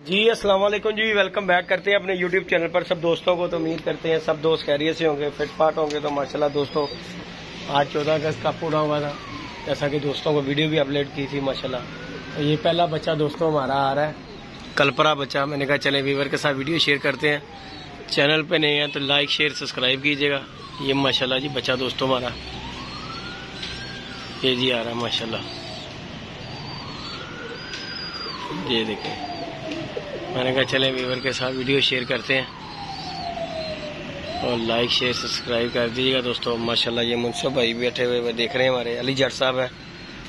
जी अस्सलाम वालेकुम जी, welcome back करते हैं अपने YouTube चैनल पर सब दोस्तों को। तो उम्मीद करते हैं सब दोस्त खैरियत से होंगे, फिट फाट होंगे। तो माशाल्लाह दोस्तों, आज 14 अगस्त का पूरा हुआ था, जैसा कि दोस्तों को वीडियो भी अपलोड की थी माशाल्लाह। तो ये पहला बच्चा दोस्तों हमारा आ रहा है, कलपरा बच्चा। मैंने कहा चले व्यूवर के साथ वीडियो शेयर करते हैं। चैनल पर नए हैं तो लाइक शेयर सब्सक्राइब कीजिएगा। ये माशाल्लाह जी बच्चा दोस्तों हमारा ये जी आ रहा है माशाल्लाह। ये देखें, मैंने कहा चले व्यूवर के साथ वीडियो शेयर करते हैं और लाइक शेयर सब्सक्राइब कर दीजिएगा दोस्तों। माशाल्लाह ये मुनसब भाई बैठे हुए देख रहे हैं, हमारे अली जट साहब है।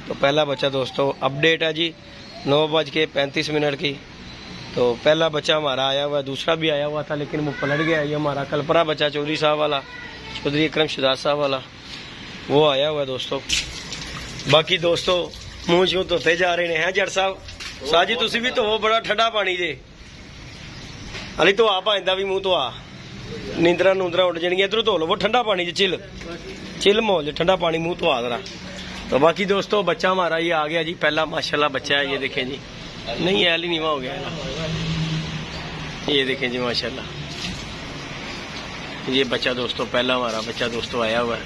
तो पहला बच्चा दोस्तों अपडेट है जी 9:35 की। तो पहला बच्चा हमारा आया हुआ, दूसरा भी आया हुआ था लेकिन वो पलट गया। ये हमारा कलपरा बच्चा चौधरी साहब वाला, चौधरी इकरम शहजाद साहब वाला, वो आया हुआ है दोस्तों। बाकी दोस्तों मुँह शूह धोते जा रहे हैं जट साहब। साजी तुसी भी धोवो, बड़ा ठंडा पानी जे। अली तो आ भांदा भी मूँह तो आ, नींदरा नूंदरा उड़ जाएंगी। इधरों धो लो, वो ठंडा पानी चिल चिल माहौल ठंडा पानी मुँह तो आ जरा। तो बाकी दोस्तों बच्चा हमारा ये आ गया जी, पहला माशाल्लाह बच्चा है। ये देखें जी, नहीं ऐल ही नीवा हो गया। ये देखें जी माशाल्लाह, ये बच्चा दोस्तों पहला हमारा बच्चा दोस्तों आया हुआ है।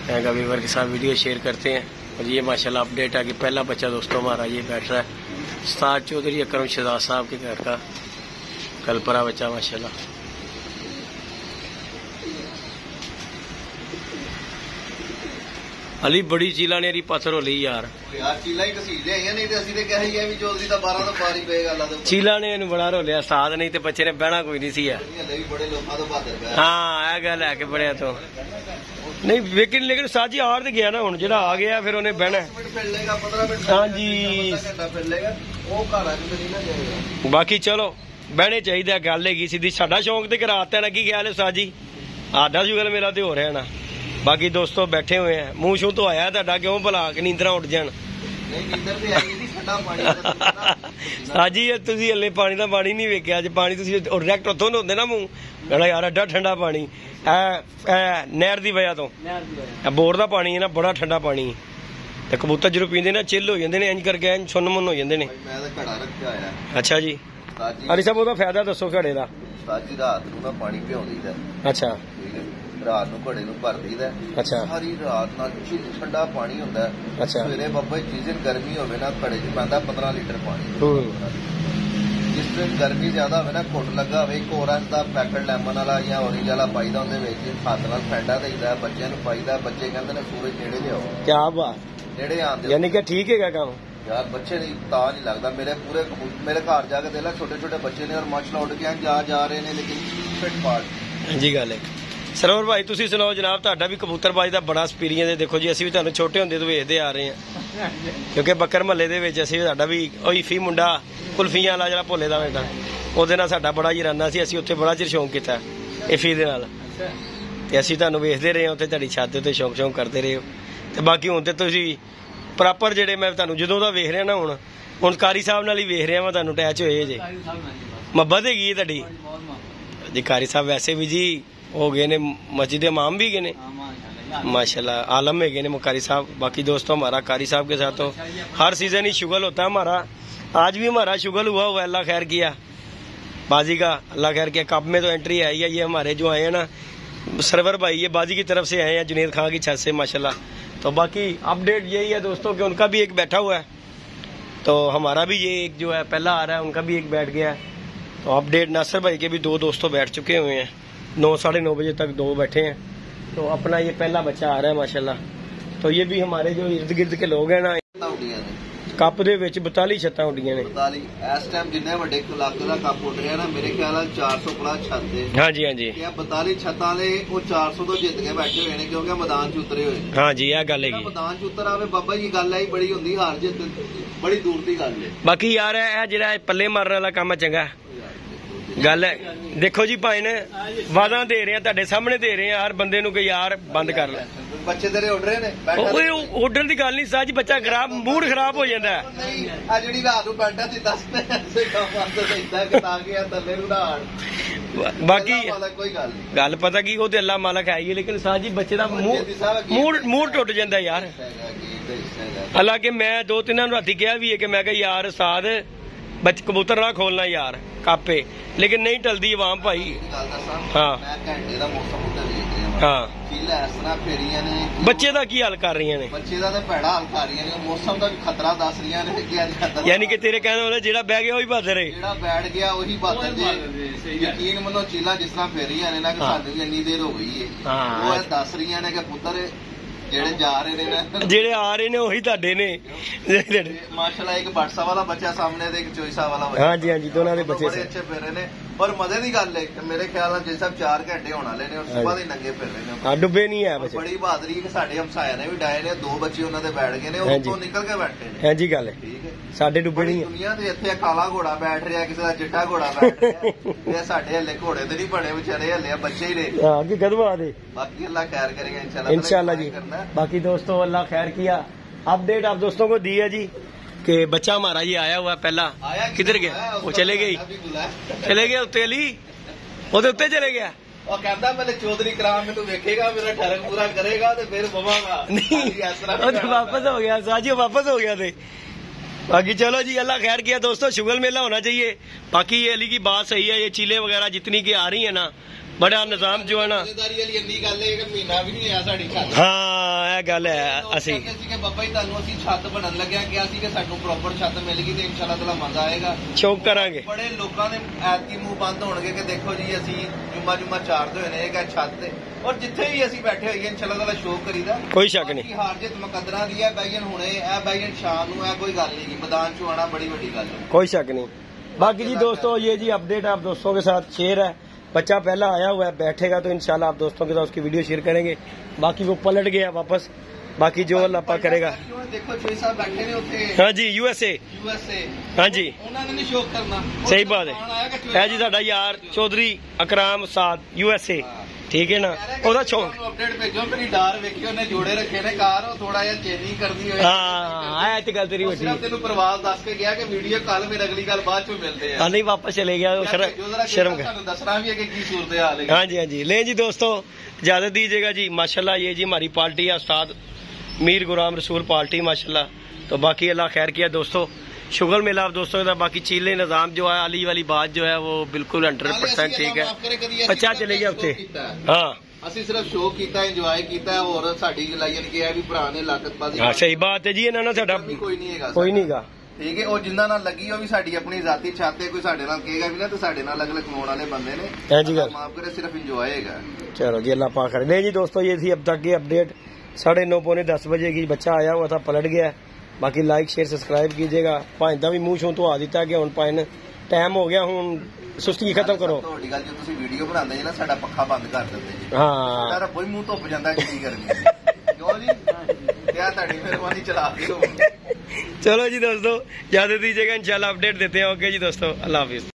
मैं व्यूवर के साथ वीडियो शेयर करते हैं। और ये माशाल्लाह अपडेट है कि पहला बच्चा दोस्तों हमारा ये बैठ रहा है उस्ताद चौधरी इकरम शहजाद साहब के घर का कलपरा बच्चा माशाल्लाह। अली बड़ी चीला ने पत्थर हो ली यार चीला ही घसीट लिया, नहीं तो असि तो कही है भी चौधरी का 12 तो पार ही पेगा अल्लाह तो। चीला ने बड़ा रोलिया उस्ताद, नहीं तो बच्चे ने बहना कोई नहीं सी है। हाँ गल है कि बड़े तो नहीं लेकिन साजी हार तो गया ना, हूँ जो आ गया फिर उन्हें बहना। हाँ जी बाकी चलो बहने चाहिए, गल है सीधी। साडा शौक तो कराता ना, की ख्याल है साजी? आधा जुगल मेरा तो हो रहा है ना। बाकी दोस्तों बैठे हुए हैं, मुँह शूह तो आया ਤੁਹਾਡਾ क्यों भला के नींदरा उठ जान। साजी तुसी हले पानी का पानी नहीं वेख्या, अज पानी तुसी डायरैक्ट उतों नहाते ना मूँह, कहना यार एडा ठंडा पानी नहर की वजह तो। बोर का पानी है ना, बड़ा ठंडा पानी। तो कबूतर जो पीते ना चिल हो जाते हैं, इंज करके इंज सुन मुन हो जाते हैं। अच्छा जी अली साहब ਉਹਦਾ फायदा दसो घड़े का। रात को पानी भ्यो दीदा। अच्छा रात को घड़े भर दीदा। अच्छा सारी रात ना ठंडा पानी होता है। अच्छा सवेरे बाबा जिस दिन गर्मी हो ना घड़े च पैंदा 15 लीटर पानी। जिस दिन गर्मी ज्यादा हो ना घुट लगा हो, कोरस का पैकेट लैमन वाला या ओरेंज वाला पाईदा, हाथ नाल फैंडा देईदा, बच्चों को पाईदा। बच्चे कहते हैं सूरज नेड़े लियाओ। क्या बात, नेड़े आंदे यानी कि ठीक है काम यार। बच्चे नहीं ता नहीं लगता, मेरे घर जाके देख ला छोटे छोटे बच्चे ने और माशाल्लाह उड़ के जा रहे हैं, लेकिन फिट फाट जी गल है। सरोवर भाई तुसी सुनाओ जनाब, ਤੁਹਾਡਾ भी कबूतरबाजी का बड़ा एक्सपीरियंस है। देखो जी असीं भी ਤੁਹਾਨੂੰ छोटे ਹੁੰਦੇ ਤੋਂ ਵੇਖਦੇ ਆ ਰਹੇ ਹਾਂ, क्योंकि बकर महल्ले ਦੇ ਵਿੱਚ ਅਸੀਂ ਸਾਡਾ ਵੀ ਉਹੀ ਫੀ ਮੁੰਡਾ ਕੁਲਫੀਆਂ ਵਾਲਾ ਜਿਹੜਾ ਭੋਲੇ ਦਾ ਬੇਟਾ, ਉਹਦੇ ਨਾਲ ਸਾਡਾ ਬੜਾ ਹੀ ਰਹਿੰਦਾ ਸੀ। ਅਸੀਂ ਉੱਥੇ ਬੜਾ ਚਿਰ ਸ਼ੌਂਕ ਕੀਤਾ ਇਹ ਫੀ ਦੇ ਨਾਲ, ਤੇ ਅਸੀਂ ਤੁਹਾਨੂੰ ਵੇਖਦੇ ਰਹੇ ਹਾਂ ਉੱਥੇ ਤੁਹਾਡੀ ਛੱਤ ਦੇ ਉੱਤੇ ਸ਼ੌਂਕ ਕਰਦੇ ਰਹੇ ਹੋ। ਤੇ ਬਾਕੀ ਹੁਣ ਤੇ ਤੁਸੀਂ ਪ੍ਰੋਪਰ ਜਿਹੜੇ ਮੈਂ ਤੁਹਾਨੂੰ ਜਦੋਂ ਦਾ ਵੇਖ ਰਿਹਾ ਨਾ, ਹੁਣ ਕਾਰੀ ਸਾਹਿਬ ਨਾਲ ਹੀ ਵੇਖ ਰਿਹਾ ਮੈਂ, ਤੁਹਾਨੂੰ ਅਟੈਚ ਹੋਏ ਜੇ ਮੁਹੱਬਤ ਹੈਗੀ ਤੁਹਾਡੀ ਜੀ। ਕਾਰੀ ਸਾਹਿਬ ਵੈਸੇ ਵੀ ਜੀ हो गए ने, मस्जिद इमाम भी गए ने माशाल्लाह, आलम है गए ने कारी साहब। बाकी दोस्तों हमारा कारी साहब के साथ तो हर सीजन ही शुगल होता है हमारा। आज भी हमारा शुगल हुआ हुआ, अल्लाह खैर किया बाजी का, अल्लाह खैर किया। कप में तो एंट्री आई है। ये हमारे जो आए हैं ना सरवर भाई, ये बाजी की तरफ से आए हैं जुनेद खां की छत से माशाल्लाह। तो बाकी अपडेट यही है दोस्तों कि उनका भी एक बैठा हुआ है, तो हमारा भी ये एक जो है पहला आ रहा है, उनका भी एक बैठ गया है। तो अपडेट नासिर भाई के भी 2 दोस्तों बैठ चुके हुए हैं, 9 साढ़े 9 बजे तक 2 बैठे हैं। तो अपना ये पहला बच्चा आ रहा है माशाल्लाह। तो ये भी हमारे जो इर्द गिर्द के लोग हैं ना, कप दे विच 42 छत्तां उड्डियां ने इस टाइम। जिन्ने वड्डे इलाके दा कप उड़ रहा ना, मेरे ख्याल नाल 400 प्लस छत है। हाँ जी हाँ जी, 42 छत्तां दे वो 400 तो जित के बैठे हुए हैं, क्योंकि मैदान च उतरे हुए। हाँ जी यह गल है, मैदान च उतर आवे बाबा जी गल है बड़ी होंदी, हार जित बड़ी दूर की गल है। बाकी यार यह जिहड़ा पल्ले मारने वाला काम चंगा गल है। देखो जी भाई ने वादा दे रहे हैं, ਤੁਹਾਡੇ सामने दे रहे हैं हर बंदे ਨੂੰ कि यार बंद कर ले। बच्चे तेरे उड़ रहे ने, उड़न की गल नहीं साज, बच्चा खराब मूड खराब हो जाता है। आ ਜਿਹੜੀ ਰਾਤ ਨੂੰ ਪੈਂਟਾ ਦਿੱਤਾ ਸੀ ਐਸੇ ਕੰਮ ਵਾਸਤੇ ਦਿੱਤਾ ਕਿ ਤਾਂ ਕਿ ਥੱਲੇ ਨੂੰ ਨਾ ਬਾਕੀ ਕੋਈ ਗੱਲ ਪਤਾ ਕੀ ਉਹ ਤੇ ਅੱਲਾ ਮਾਲਕ ਹੈ ਹੀ, लेकिन साज जी बच्चे ਦਾ मूड ਟੁੱਟ ਜਾਂਦਾ यार। हालांकि मैं 2-3 ਨੂੰ ਰਾਤੀ ਕਿਹਾ ਵੀ ਹੈ कि मैं कहा यार साद बच कबूतर ना खोलना यार कापे, लेकिन नहीं टलदी आवाम भाई। हाँ हाँ बच्चे का की हाल कर रही ने, बच्चे का भैड़ा हाल कर रही ने, मौसम का भी खतरा दस रही ने। यानी कि तेरे कहने वाला जेड़ा बह गया वही बादर है, जेड़ा बैठ गया वही बादर जे। यकीन मनो चीला जिस तरह फेर रही ने ना कि सानू भी इन्नी देर हो गई है, वो दस रही ने कि पुत्र जेड़े जा रहे ने जेड़े आ रहे ने वही तुहाडे ने। माशाल्लाह एक बाटसा वाला बच्चा सामने ते एक चोइसा वाला बच्चा। हाँ जी हाँ जी, दोनों दे बच्चे बड़े अच्छे फिर रहे ने। पर मजे की गल है कि मेरे ख्याल नाल जिस 4 घंटे होने वाले ने और सुबह दे नंगे फिर रहे ने। हाँ डुबे नहीं है बच्चे। बड़ी बहादुरी कि साडे हमसाया ने भी डाए ने, 2 बच्चे उन्हां दे बैठ गए ने, उत्तों निकल के बैठे ने। हां जी गल है, ठीक है। साडे डुबे नहीं है। दुनिया ते इत्थे काला घोड़ा बैठ रहा, किसी दा चिट्टा घोड़ा बैठ रहा ते साडे हल्ले घोड़े ते नहीं बने, बेचारे हल्ले बच्चे ही ने। हां कि गधवा दे। बाकी अल्लाह खैर करेगा इंशाल्लाह। इंशाल्लाह जी। बाकी दोस्तों अल्लाह खैर किया। अपडेट आप दोस्तों को दी है जी कि बच्चा हमारा ये आया हुआ पहला, किधर गया वो? चले गई, चले गया उत्ते अली, ਉਹਦੇ ਉੱਤੇ ਚਲੇ ਗਿਆ। ਉਹ ਕਹਿੰਦਾ ਪਹਿਲੇ ਚੌਧਰੀ ਕਰਾਮ ਮੈਨੂੰ ਵੇਖੇਗਾ, ਮੇਰਾ ਠਰਕ ਪੂਰਾ ਕਰੇਗਾ ਤੇ ਫਿਰ ਬਵਾਂਗਾ। ਨਹੀਂ ਉਹ तो वापस हो गया साजी, वापस हो गया थे। बाकी चलो जी अल्लाह खैर किया दोस्तों, शुगल मेला होना चाहिए। बाकी ये अली की बात सही है, ये चीले वगैरह जितनी की आ रही है ना, बड़ा निजाम जो है ना। महीना भी नहीं आया साड़ी छत। हाँ यह गल है। ਅਸੀਂ ਬਾਬਾ ਜੀ ਤੁਹਾਨੂੰ ਅਸੀਂ ਛੱਤ ਬਣਨ ਲੱਗਿਆ ਕਿਹਾ ਸੀ ਕਿ ਸਾਨੂੰ ਪ੍ਰੋਪਰ ਛੱਤ ਮਿਲ ਗਈ ਤੇ ਇਨਸ਼ਾਅੱਲਾ ਤਾਲਾ ਮਜ਼ਾ ਆਏਗਾ, ਸ਼ੌਕ ਕਰਾਂਗੇ। ਬੜੇ ਲੋਕਾਂ ਦੇ ਐਤਕੀ ਮੂੰਹ ਬੰਦ ਹੋਣਗੇ ਕਿ ਦੇਖੋ ਜੀ ਅਸੀਂ ਜੁਮਾ ਚਾਰਦੇ ਹੋਏ ਨੇ ਇਹ ਛੱਤ ਤੇ, ਔਰ ਜਿੱਥੇ ਵੀ ਅਸੀਂ ਬੈਠੇ ਹੋਈਏ ਇਨਸ਼ਾਅੱਲਾ ਤਾਲਾ ਸ਼ੌਕ ਕਰੀਦਾ, ਕੋਈ ਸ਼ੱਕ ਨਹੀਂ। ਹਾਰ ਜਿੱਤ ਮੁਕੱਦਰਾਂ ਦੀ ਹੈ ਬੈਗਨ ਹੁਣੇ, ਇਹ ਬੈਗਨ ਸ਼ਾਮ ਨੂੰ, ਇਹ ਕੋਈ ਗੱਲ नहीं, मैदान ਚ आना बड़ी बड़ी गल है, कोई शक नहीं। बाकी जी दोस्तों ये जी अपडेट आप दोस्तों के साथ शेयर है। बच्चा पहला आया हुआ है, बैठेगा तो इंशाल्लाह आप दोस्तों के साथ उसकी वीडियो शेयर करेंगे। बाकी वो पलट गया वापस, बाकी जो अल्लाह पाक करेगा। देखो छोई साहब बैठे ने उत्थे। हाँ जी यूएसए हाँ जी, उन्होंने नहीं शौक करना। सही बात है जी, साडा यार चौधरी अकराम साद यूएसए, ठीक है ना, ਉਹਦਾ ਸ਼ੌਕ। ਅਪਡੇਟ ਭੇਜੋ, ਮੇਰੀ ਡਾਰ ਵੇਖੀ ਉਹਨੇ ਜੋੜੇ ਰੱਖੇ ਨੇ ਕਾਰ, ਉਹ ਥੋੜਾ ਜਿਹਾ ਚੇਂਜਿੰਗ ਕਰਦੀ ਹੋਏ। ਹਾਂ ਇਹ ਤੇ ਗੱਲ ਤੇਰੀ ਵੱਡੀ। ਤੈਨੂੰ ਪ੍ਰਵਾਸ ਦੱਸ ਕੇ ਗਿਆ ਕਿ ਵੀਡੀਓ ਕੱਲ, ਫਿਰ ਅਗਲੀ ਗੱਲ ਬਾਅਦ ਚ ਮਿਲਦੇ ਆ। ਹਾਂ ਨਹੀਂ ਵਾਪਸ ਚਲੇ ਗਿਆ, शर्म कर। ਤੁਹਾਨੂੰ ਦੱਸਣਾ ਵੀ ਹੈ ਕਿ ਕੀ ਸੂਰਤ ਹਾਲ है। हाँ जी हाँ जी, ले जी दोस्तों इजाजत दीजिएगा जी। माशाल्लाह ये जी हमारी पार्टी है, उस्ताद मीर गुलाम रसूल पार्टी माशाल्लाह। तो बाकी अल्लाह खैर किया दोस्तों, शुगर मेला आप दोस्तों का। बाकी चीले निजाम जो है, अली वाली बात जो है वो बिल्कुल 100% ठीक है। बच्चा चले गया उत्ते। हाँ ਅਸੀਂ ਸਿਰਫ ਸ਼ੋਅ ਕੀਤਾ, ਇੰਜੋਏ ਕੀਤਾ, ਹੋਰ ਸਾਡੀ ਲਾਈਨ ਕਿਹਾ ਵੀ ਭਰਾ ਨੇ ਲਾਕਤਬਾਜ਼ੀ। ਹਾਂ ਸਹੀ ਬਾਤ ਹੈ ਜੀ, ਇਹਨਾਂ ਨਾਲ ਸਾਡਾ ਕੋਈ ਨਹੀਂ ਹੈਗਾ, ਕੋਈ ਨਹੀਂਗਾ, ਠੀਕ ਹੈ। ਉਹ ਜਿੰਨਾਂ ਨਾਲ ਲੱਗੀ ਉਹ ਵੀ ਸਾਡੀ ਆਪਣੀ ਜ਼ਾਤੀ ਛੱਤ ਹੈ, ਕੋਈ ਸਾਡੇ ਨਾਲ ਕਹੇਗਾ ਵੀ ਨਾ ਤੇ ਸਾਡੇ ਨਾਲ ਅਗਲੇ ਕਮਾਉਣ ਵਾਲੇ ਬੰਦੇ ਨੇ। ਹਾਂ ਜੀ ਗੱਲ ਮਾਫ ਕਰੇ, ਸਿਰਫ ਇੰਜੋਏ ਹੈਗਾ। चलो जी अल्लाह पाक करे। नहीं जी दोस्तों ये थी अब तक की अपडेट, 9:30 पौने 10 बजे की बच्चा आया हुआ था, पलट गया। बाकी लाइक शेयर सब्सक्राइब कीजिएगा। भाई का भी मूँह छूं तो आ दिता कि हुण भाई टाइम हो गया, हुण सुस्ती खत्म करो। ਤੁਹਾਡੀ ਗੱਲ, ਜੇ ਤੁਸੀਂ ਵੀਡੀਓ ਬਣਾਉਂਦੇ ਜੀ ਨਾ ਸਾਡਾ ਪੱਖਾ ਬੰਦ ਕਰ ਦਿੰਦੇ ਜੀ। ਹਾਂ ਸਾਡਾ ਕੋਈ ਮੂੰਹ ਧੁੱਪ ਜਾਂਦਾ ਕੀ ਕਰਨੀ ਕਿਉਂ ਜੀ, ਕਿਆ ਤੁਹਾਡੀ ਮਿਹਰਬਾਨੀ ਚਲਾ ਦਿਓ। चलो जी दोस्तों इजाजत दीजिएगा, इंशाल्लाह अपडेट देते हैं। ओके जी दोस्तों, अल्लाह हाफिज।